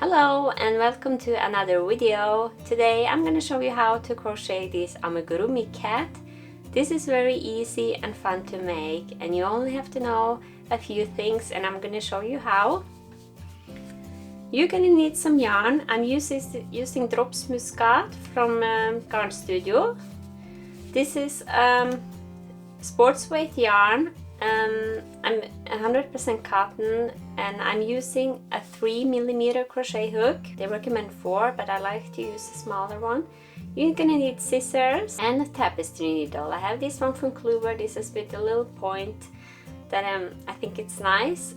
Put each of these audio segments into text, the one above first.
Hello and welcome to another video. Today I'm going to show you how to crochet this amigurumi cat. This is very easy and fun to make, and you only have to know a few things, and I'm going to show you how. You're going to need some yarn. I'm using Drops Muscat from Garn Studio. This is sports weight yarn. I'm 100% cotton, and I'm using a 3mm crochet hook. They recommend 4, but I like to use a smaller one. You're gonna need scissors and a tapestry needle. I have this one from Clover. This is with a little point that I think it's nice.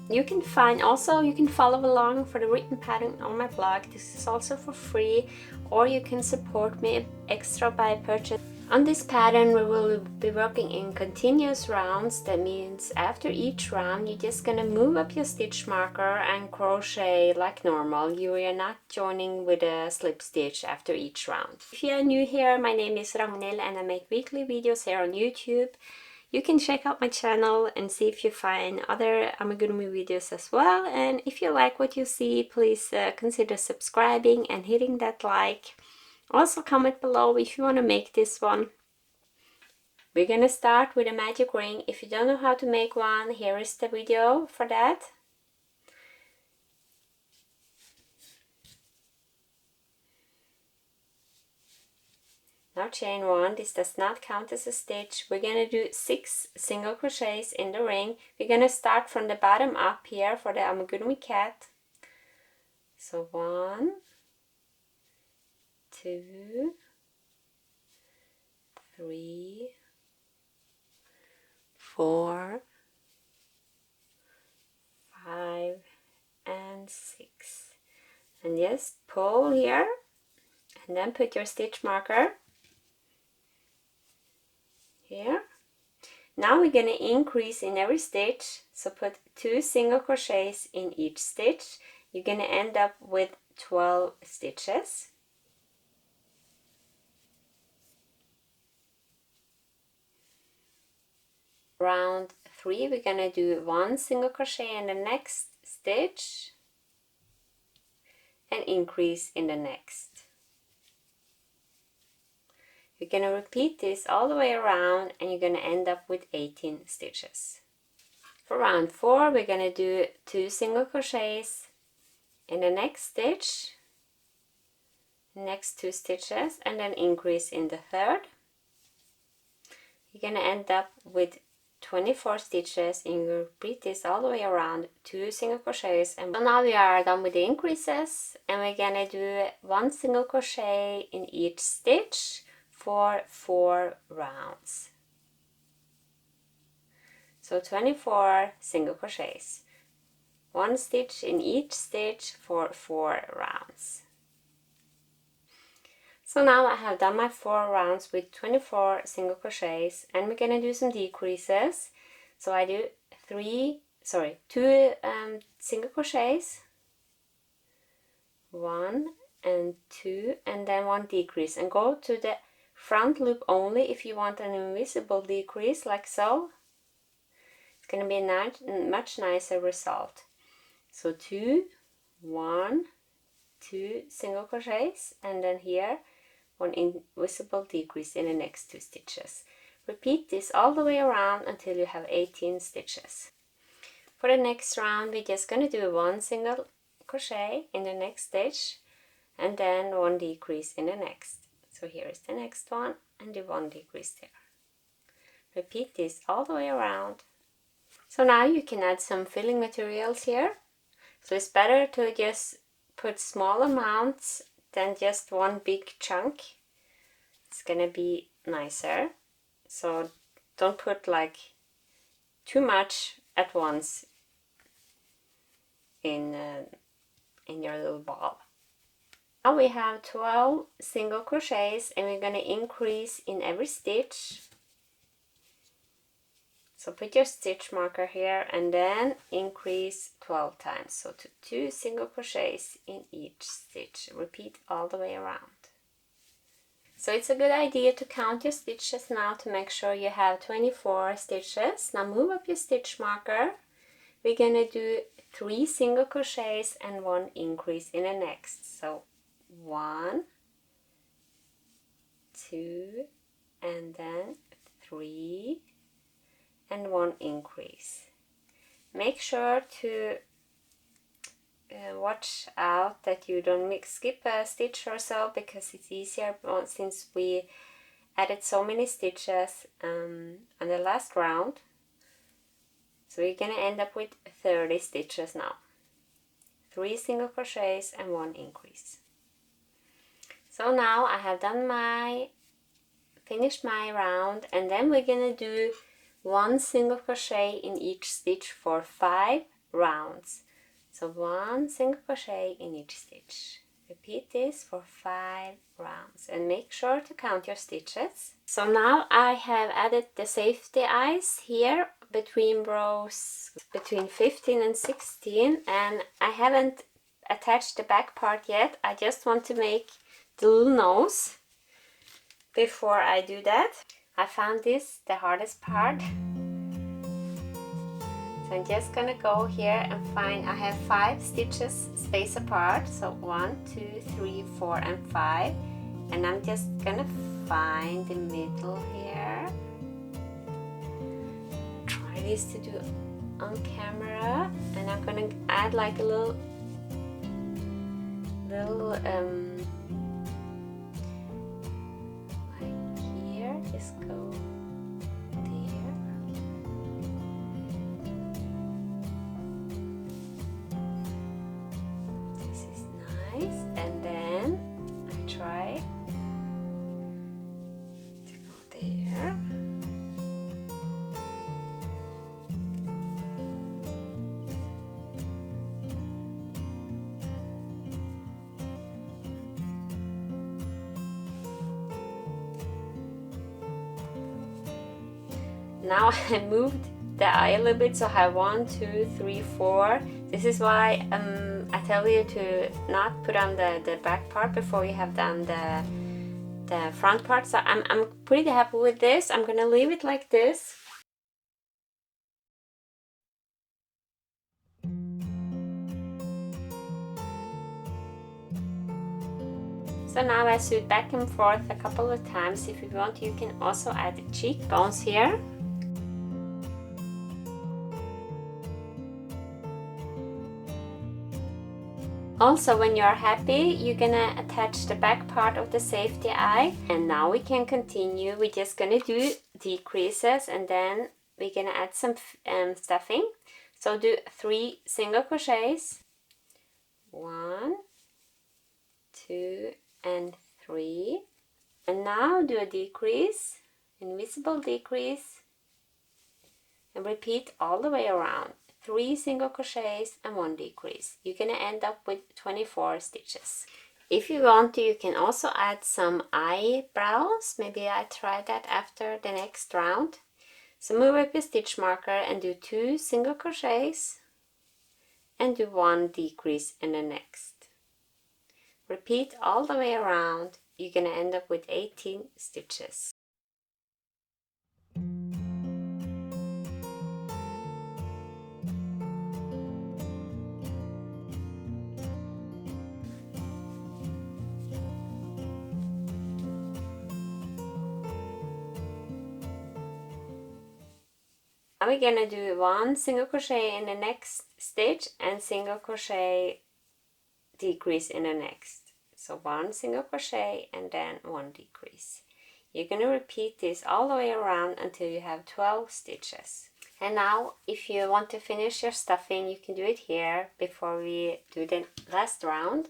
You can follow along for the written pattern on my blog. This is also for free, or you can support me extra by purchase. On this pattern we will be working in continuous rounds. That means after each round you're just gonna move up your stitch marker and crochet like normal. You are not joining with a slip stitch after each round. If you are new here, my name is Ragnhild and I make weekly videos here on YouTube. You can check out my channel and see if you find other amigurumi videos as well. And if you like what you see, please consider subscribing and hitting that like. Also comment below if you want to make this one. We're gonna start with a magic ring. If you don't know how to make one, here is the video for that. Now chain 1. This does not count as a stitch. We're gonna do 6 single crochets in the ring. We're gonna start from the bottom up here for the amigurumi cat. So 1, 2, 3, 4, 5, and 6. And just pull here and then put your stitch marker here. Now we're going to increase in every stitch, so put 2 single crochets in each stitch. You're going to end up with 12 stitches. Round 3 we're gonna do 1 single crochet in the next stitch and increase in the next. You're gonna repeat this all the way around and you're gonna end up with 18 stitches. For round 4 we're gonna do 2 single crochets in the next stitch, next 2 stitches, and then increase in the third. You're gonna end up with 24 stitches, and you repeat this all the way around, 2 single crochets. And so now we are done with the increases, and we're gonna do 1 single crochet in each stitch for 4 rounds. So 24 single crochets, 1 stitch in each stitch for 4 rounds. So now I have done my 4 rounds with 24 single crochets, and we're gonna do some decreases. So I do 2 single crochets, 1 and 2, and then 1 decrease, and go to the front loop only if you want an invisible decrease, like so. It's gonna be a much nicer result. So 2, 1, 2 single crochets, and then here 1 invisible decrease in the next 2 stitches. Repeat this all the way around until you have 18 stitches. For the next round we're just going to do 1 single crochet in the next stitch and then 1 decrease in the next. So here is the next one, and do 1 decrease there. Repeat this all the way around. So now you can add some filling materials here. So it's better to just put small amounts than just 1 big chunk. It's gonna be nicer. So don't put like too much at once in your little ball. Now we have 12 single crochets, and we're gonna increase in every stitch. So put your stitch marker here and then increase 12 times. So to 2 single crochets in each stitch. Repeat all the way around. So it's a good idea to count your stitches now to make sure you have 24 stitches. Now move up your stitch marker. We're gonna do 3 single crochets and 1 increase in the next. So 1, 2, and then 3 and 1 increase. Make sure to watch out that you don't skip a stitch or so, because it's easier since we added so many stitches on the last round. So you're gonna end up with 30 stitches now. 3 single crochets and 1 increase. So now I have finished my round, and then we're gonna do 1 single crochet in each stitch for 5 rounds. So 1 single crochet in each stitch. Repeat this for 5 rounds and make sure to count your stitches. So now I have added the safety eyes here between rows between 15 and 16, and I haven't attached the back part yet. I just want to make the little nose before I do that. I found this the hardest part. So I'm just gonna go here and find, I have 5 stitches spaced apart, so 1, 2, 3, 4, and 5, and I'm just gonna find the middle here. Try this to do on camera, and I'm gonna add like a little like here, just go there. This is nice, and then I try to go there. Now I moved the eye a little bit, so I have 1, 2, 3, 4. This is why I tell you to not put on the back part before you have done the front part. So I'm pretty happy with this. I'm gonna leave it like this. So now I sew back and forth a couple of times. If you want, you can also add the cheekbones here. Also, when you're happy, you're gonna attach the back part of the safety eye. And now we can continue. We're just gonna do decreases, and then we're gonna add some stuffing. So do 3 single crochets, 1, 2, and 3. And now do a decrease, invisible decrease, and repeat all the way around. 3 single crochets and 1 decrease. You're gonna end up with 24 stitches. If you want to, you can also add some eyebrows. Maybe I try that after the next round. So move up your stitch marker and do 2 single crochets and do 1 decrease in the next. Repeat all the way around. You're gonna end up with 18 stitches. Now we're gonna do 1 single crochet in the next stitch and single crochet decrease in the next. So 1 single crochet and then 1 decrease. You're gonna repeat this all the way around until you have 12 stitches. And now if you want to finish your stuffing, you can do it here before we do the last round.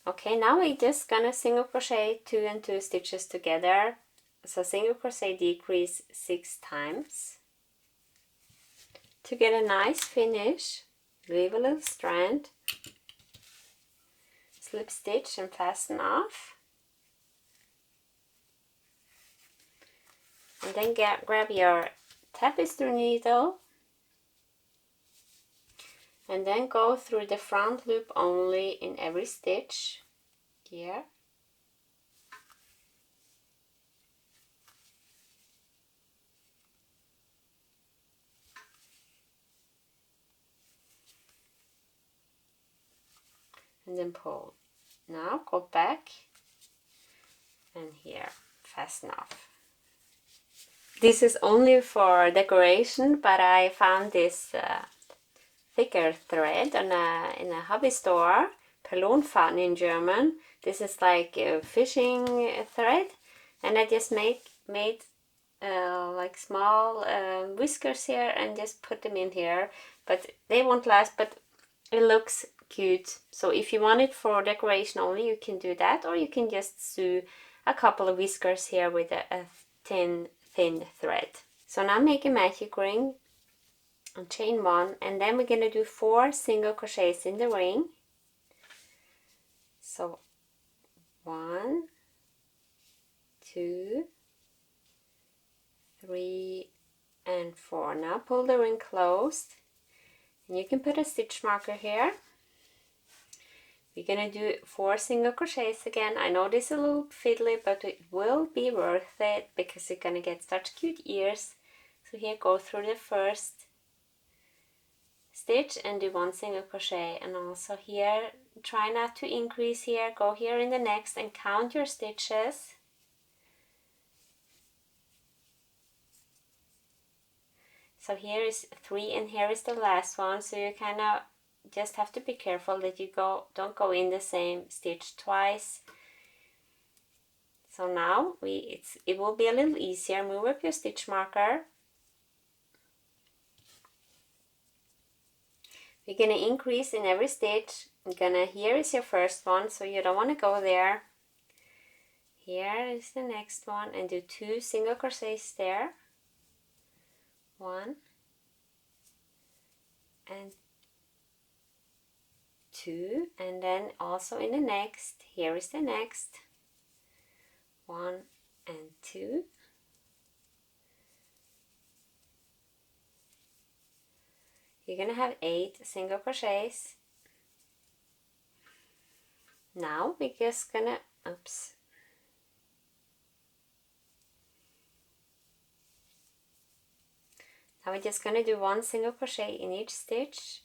Okay, now we're just gonna single crochet 2 and 2 stitches together. So single crochet decrease 6 times. To get a nice finish, leave a little strand, slip stitch and fasten off. And then grab your tapestry needle and then go through the front loop only in every stitch here. and then pull. Now go back and here, fasten off. This is only for decoration, but I found this thicker thread in a hobby store, Perlonfaden in German. This is like a fishing thread, and I just made like small whiskers here and just put them in here, but they won't last, but it looks cute. So if you want it for decoration only, you can do that, or you can just sew a couple of whiskers here with a thin thread. So now make a magic ring and chain 1, and then we're going to do 4 single crochets in the ring. So 1, 2, 3 and 4. Now pull the ring closed, and you can put a stitch marker here. We're gonna do 4 single crochets again. I know this is a little fiddly, but it will be worth it because you're gonna get such cute ears. So here, go through the first stitch and do 1 single crochet, and also here try not to increase here. Go here in the next and count your stitches. So here is 3 and here is the last one, so you kind of just have to be careful that you don't go in the same stitch twice. So now it will be a little easier. Move up your stitch marker. We're gonna increase in every stitch. Here is your first one, so you don't want to go there. Here is the next one, and do 2 single crochets there. 1 and 2, and then also in the next, here is the next 1 and 2. You're gonna have 8 single crochets. Now we're just gonna, oops, now we're just gonna do 1 single crochet in each stitch.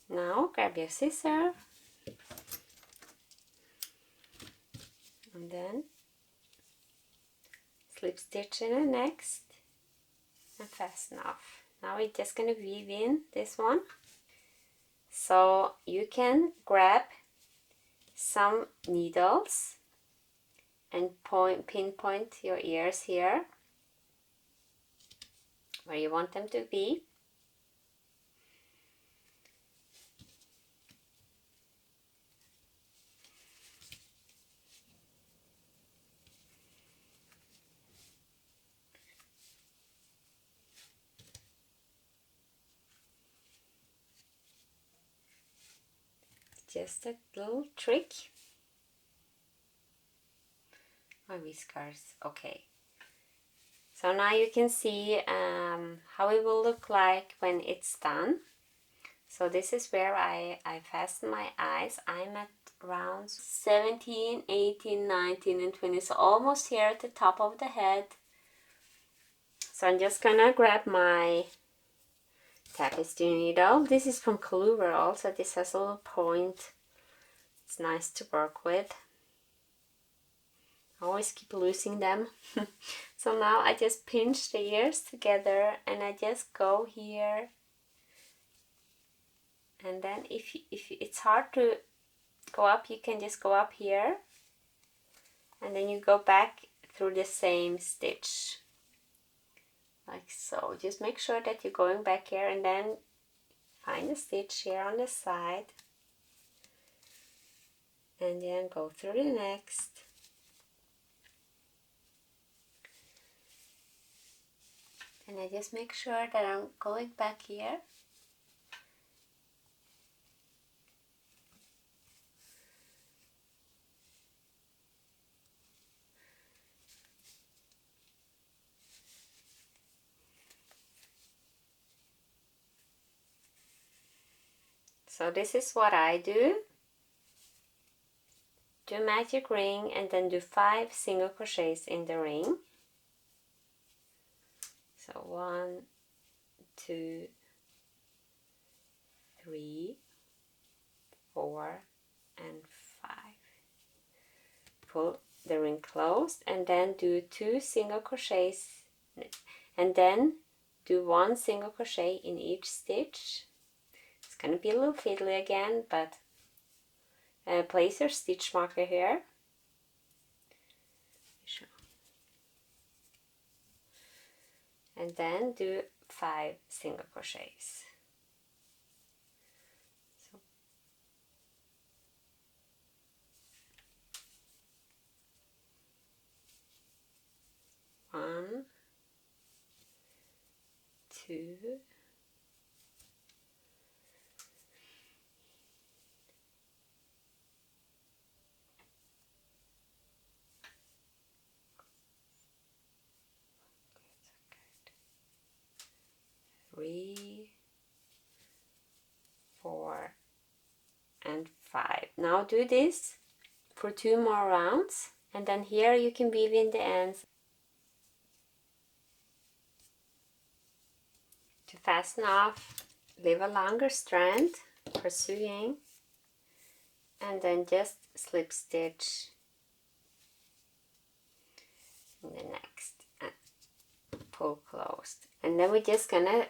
Now grab your scissor and then slip stitch in the next and fasten off. Now we're just going to weave in this one. So you can grab some needles and pinpoint your ears here where you want them to be. Just a little trick. My whiskers, okay. So now you can see how it will look like when it's done. So this is where I fasten my eyes. I'm at around 17, 18, 19 and 20, so almost here at the top of the head. So I'm just gonna grab my tapestry needle. This is from Clover, so this has a little point. It's nice to work with. I always keep losing them. So now I just pinch the ears together and I just go here. And then if it's hard to go up, you can just go up here. And then you go back through the same stitch. Like so. Just make sure that you're going back here and then find a stitch here on the side. And then go through the next. And I just make sure that I'm going back here. So this is what I do. Do magic ring and then do 5 single crochets in the ring. So 1, 2, 3, 4, and 5. Pull the ring closed and then do 2 single crochets and then do 1 single crochet in each stitch. It's gonna be a little fiddly again, but place your stitch marker here. And then do 5 single crochets. So 1, 2, 3, 4, and 5. Now do this for 2 more rounds, and then here you can weave in the ends to fasten off. Leave a longer strand for sewing, and then just slip stitch in the next and pull closed. And then we're just gonna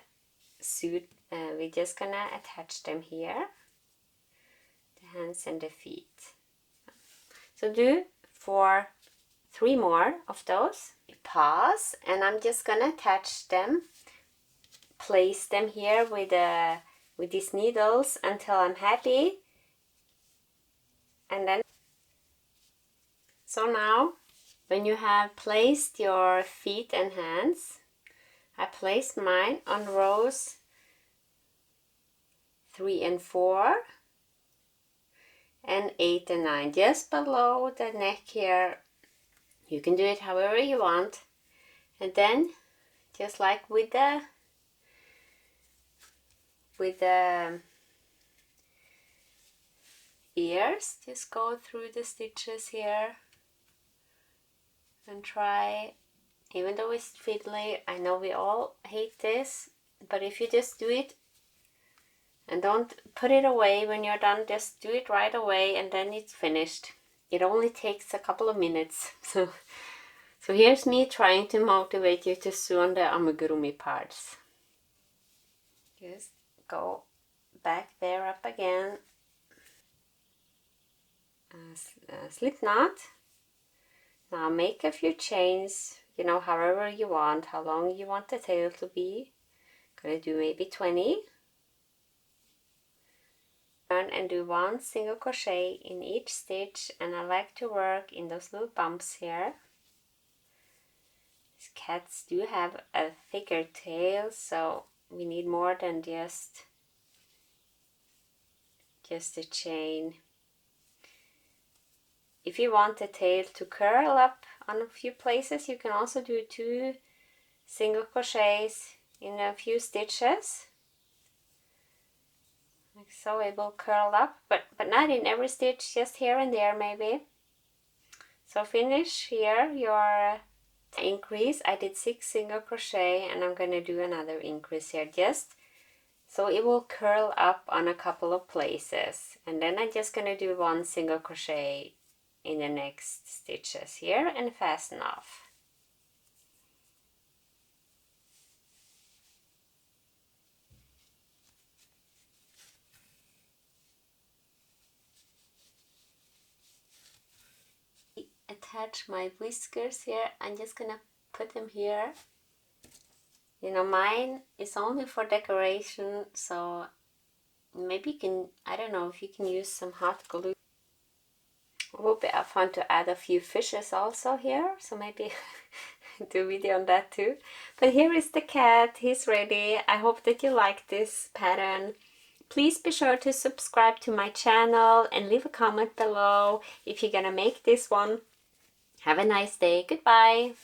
we're just gonna attach them here, the hands and the feet. So do for 3 more of those. Paws, and I'm just gonna attach them, place them here with these needles until I'm happy, and then so now when you have placed your feet and hands, I placed mine on rows 3 and 4 and 8 and 9, just below the neck here. You can do it however you want, and then just like with the ears, just go through the stitches here and try. Even though it's fiddly, I know we all hate this, but if you just do it and don't put it away when you're done, just do it right away and then it's finished. It only takes a couple of minutes. So here's me trying to motivate you to sew on the amigurumi parts. Just go back there up again, slip knot. Now make a few chains, you know, however you want, how long you want the tail to be. Gonna do maybe 20. Turn and do 1 single crochet in each stitch, and I like to work in those little bumps here. These cats do have a thicker tail, so we need more than just a chain. If you want the tail to curl up on a few places, you can also do 2 single crochets in a few stitches, like so. It will curl up, but not in every stitch, just here and there maybe. So finish here your increase. I did 6 single crochet, and I'm gonna do another increase here, just so it will curl up on a couple of places, and then I'm just gonna do 1 single crochet in the next stitches here and fasten off. Attach my whiskers here. I'm just gonna put them here. You know, mine is only for decoration, so maybe you can, I don't know if you can use some hot glue. It would be fun to add a few fishes also here, so maybe do a video on that too. But here is the cat, he's ready. I hope that you like this pattern. Please be sure to subscribe to my channel and leave a comment below if you're gonna make this one. Have a nice day. Goodbye.